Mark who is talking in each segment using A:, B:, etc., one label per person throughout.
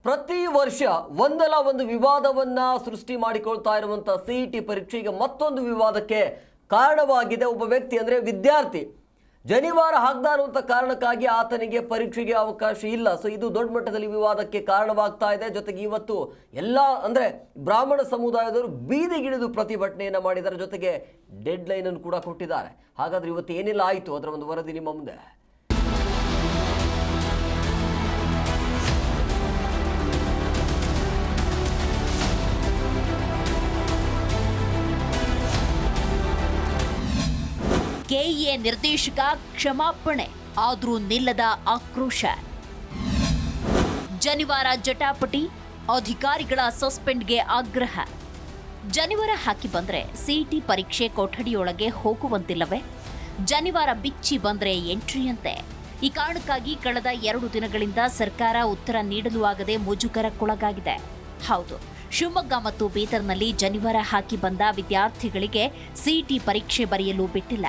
A: ಪ್ರತಿ ವರ್ಷ ಒಂದಲ್ಲ ಒಂದು ವಿವಾದವನ್ನ ಸೃಷ್ಟಿ ಮಾಡಿಕೊಳ್ತಾ ಇರುವಂತ ಸಿಇಟಿ ಪರೀಕ್ಷೆಗೆ ಮತ್ತೊಂದು ವಿವಾದಕ್ಕೆ ಕಾರಣವಾಗಿದೆ. ಒಬ್ಬ ವ್ಯಕ್ತಿ ಅಂದ್ರೆ ವಿದ್ಯಾರ್ಥಿ ಜನಿವಾರ ಹಾಕ್ದ ಅನ್ನುವಂಥ ಕಾರಣಕ್ಕಾಗಿ ಆತನಿಗೆ ಪರೀಕ್ಷೆಗೆ ಅವಕಾಶ ಇಲ್ಲ. ಸೊ ಇದು ದೊಡ್ಡ ಮಟ್ಟದಲ್ಲಿ ವಿವಾದಕ್ಕೆ ಕಾರಣವಾಗ್ತಾ ಇದೆ. ಜೊತೆಗೆ ಇವತ್ತು ಎಲ್ಲ ಅಂದ್ರೆ ಬ್ರಾಹ್ಮಣ ಸಮುದಾಯದವರು ಬೀದಿಗಿಳಿದು ಪ್ರತಿಭಟನೆಯನ್ನ ಮಾಡಿದ್ದಾರೆ. ಜೊತೆಗೆ ಡೆಡ್ ಲೈನ್ ಅನ್ನು ಕೂಡ ಕೊಟ್ಟಿದ್ದಾರೆ. ಹಾಗಾದ್ರೆ ಇವತ್ತು ಏನೆಲ್ಲ ಆಯಿತು ಅದರ ಒಂದು ವರದಿ ನಿಮ್ಮ ಮುಂದೆ.
B: ಕೆಇಎ ನಿರ್ದೇಶಕ ಕ್ಷಮಾಪಣೆ ಆದ್ರೂ ನಿಲ್ಲದ ಆಕ್ರೋಶ. ಜನಿವಾರ ಜಟಾಪಟಿ, ಅಧಿಕಾರಿಗಳ ಸಸ್ಪೆಂಡ್ಗೆ ಆಗ್ರಹ. ಜನಿವಾರ ಹಾಕಿ ಬಂದ್ರೆ ಸಿಇಟಿ ಪರೀಕ್ಷೆ ಕೊಠಡಿಯೊಳಗೆ ಹೋಗುವಂತಿಲ್ಲವೇ? ಜನಿವಾರ ಬಿಚ್ಚಿ ಬಂದ್ರೆ ಎಂಟ್ರಿಯಂತೆ. ಈ ಕಾರಣಕ್ಕಾಗಿ ಕಳೆದ 2 ದಿನಗಳಿಂದ ಸರ್ಕಾರ ಉತ್ತರ ನೀಡಲು ಆಗದೆ ಮುಜುಗರಕ್ಕೊಳಗಾಗಿದೆ. ಹೌದು, ಶಿವಮೊಗ್ಗ ಮತ್ತು ಬೀದರ್ನಲ್ಲಿ ಜನಿವಾರ ಹಾಕಿ ಬಂದ ವಿದ್ಯಾರ್ಥಿಗಳಿಗೆ ಸಿಇಟಿ ಪರೀಕ್ಷೆ ಬರೆಯಲು ಬಿಟ್ಟಿಲ್ಲ.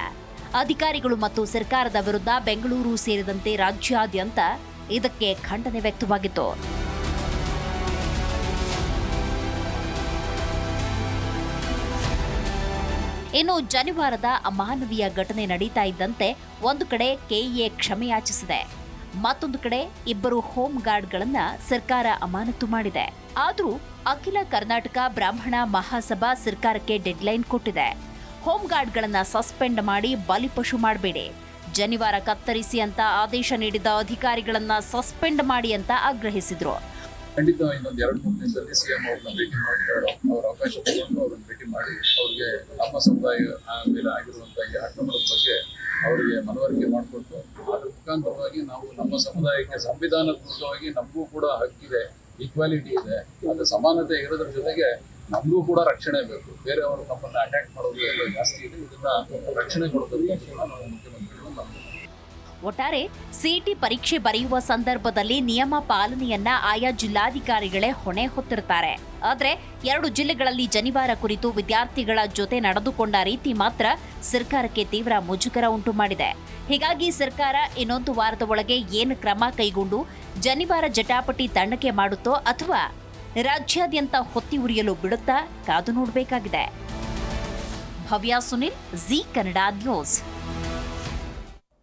B: ಅಧಿಕಾರಿಗಳು ಮತ್ತು ಸರ್ಕಾರದ ವಿರುದ್ಧ ಬೆಂಗಳೂರು ಸೇರಿದಂತೆ ರಾಜ್ಯಾದ್ಯಂತ ಇದಕ್ಕೆ ಖಂಡನೆ ವ್ಯಕ್ತವಾಗಿತ್ತು. ಇನ್ನು ಜನಿವಾರದ ಅಮಾನವೀಯ ಘಟನೆ ನಡೀತಾ ಇದ್ದಂತೆ ಒಂದು ಕಡೆ ಕೆಇಎ ಕ್ಷಮೆಯಾಚಿಸಿದೆ, ಮತ್ತೊಂದು ಕಡೆ 2 ಹೋಮ್ ಗಾರ್ಡ್ಗಳನ್ನ ಸರ್ಕಾರ ಅಮಾನತು ಮಾಡಿದೆ. ಆದರೂ ಅಖಿಲ ಕರ್ನಾಟಕ ಬ್ರಾಹ್ಮಣ ಮಹಾಸಭಾ ಸರ್ಕಾರಕ್ಕೆ ಡೆಡ್ಲೈನ್ ಕೊಟ್ಟಿದೆ. ಹೋಮ್ ಗಾರ್ಡ್ಗಳನ್ನ ಸಸ್ಪೆಂಡ್ ಮಾಡಿ ಬಲಿಪಶು ಮಾಡಬೇಡಿ, ಜನಿವಾರ ಕತ್ತರಿಸಿ ಅಂತ ಆದೇಶ ನೀಡಿದ ಅಧಿಕಾರಿಗಳನ್ನ ಸಸ್ಪೆಂಡ್ ಮಾಡಿ ಅಂತ ಆಗ್ರಹಿಸಿದ್ರು.
C: ಖಂಡಿತ ಇನ್ನೊಂದು 2-3 ದಿನದಲ್ಲಿ ಸಿಎಂ ಅವ್ರನ್ನ ಭೇಟಿ ಮಾಡಿ ಅವ್ರ ಅವಕಾಶ ತಗೊಂಡು ಅವ್ರನ್ನ ಭೇಟಿ ಮಾಡಿ ಅವ್ರಿಗೆ ನಮ್ಮ ಸಮುದಾಯ ಮೇಲೆ ಆಗಿರುವಂತಹ ಈ ಆಕ್ರಮಣದ ಬಗ್ಗೆ ಅವರಿಗೆ ಮನವರಿಕೆ ಮಾಡಿಕೊಟ್ಟು ಅದ್ರ ಮುಖಾಂತರವಾಗಿ ನಾವು ನಮ್ಮ ಸಮುದಾಯಕ್ಕೆ ಸಂವಿಧಾನಾತ್ಮಕವಾಗಿ ನಮಗೂ ಕೂಡ ಹಕ್ಕಿದೆ, ಈಕ್ವಾಲಿಟಿ ಇದೆ, ಅದು ಸಮಾನತೆ ಇರೋದ್ರ ಜೊತೆಗೆ ನಮಗೂ ಕೂಡ ರಕ್ಷಣೆ ಬೇಕು. ಬೇರೆಯವರು ನಮ್ಮನ್ನ ಅಟ್ಯಾಕ್ ಮಾಡೋದು ಎಲ್ಲ ಜಾಸ್ತಿ ಇದೆ. ಇದನ್ನ ರಕ್ಷಣೆ ಕೊಡೋದಕ್ಕೆ ನಾವು ಮುಖ್ಯಮಂತ್ರಿಗಳು ನಮ್ಗೆ
B: ಒಟ್ಟಾರೆ ಸಿಇಟಿ ಪರೀಕ್ಷೆ ಬರೆಯುವ ಸಂದರ್ಭದಲ್ಲಿ ನಿಯಮ ಪಾಲನೆಯನ್ನ ಆಯಾ ಜಿಲ್ಲಾಧಿಕಾರಿಗಳೇ ಹೊಣೆ ಹೊತ್ತಿರ್ತಾರೆ. ಆದ್ರೆ 2 ಜಿಲ್ಲೆಗಳಲ್ಲಿ ಜನಿವಾರ ಕುರಿತು ವಿದ್ಯಾರ್ಥಿಗಳ ಜೊತೆ ನಡೆದುಕೊಂಡ ರೀತಿ ಮಾತ್ರ ಸರ್ಕಾರಕ್ಕೆ ತೀವ್ರ ಮುಜುಗರ ಉಂಟು ಮಾಡಿದೆ. ಹೀಗಾಗಿ ಸರ್ಕಾರ ಇನ್ನೊಂದು ವಾರದ ಒಳಗೆ ಏನು ಕ್ರಮ ಕೈಗೊಂಡು ಜನಿವಾರ ಜಟಾಪಟಿ ತಣ್ಣಗೆ ಮಾಡುತ್ತೋ ಅಥವಾ ರಾಜ್ಯಾದ್ಯಂತ ಹೊತ್ತಿ ಉರಿಯಲು ಬಿಡುತ್ತಾ ಕಾದು ನೋಡಬೇಕಾಗಿದೆ. ಭವ್ಯ ಸುನಿಲ್, ಜೀ ಕನ್ನಡ ನ್ಯೂಸ್.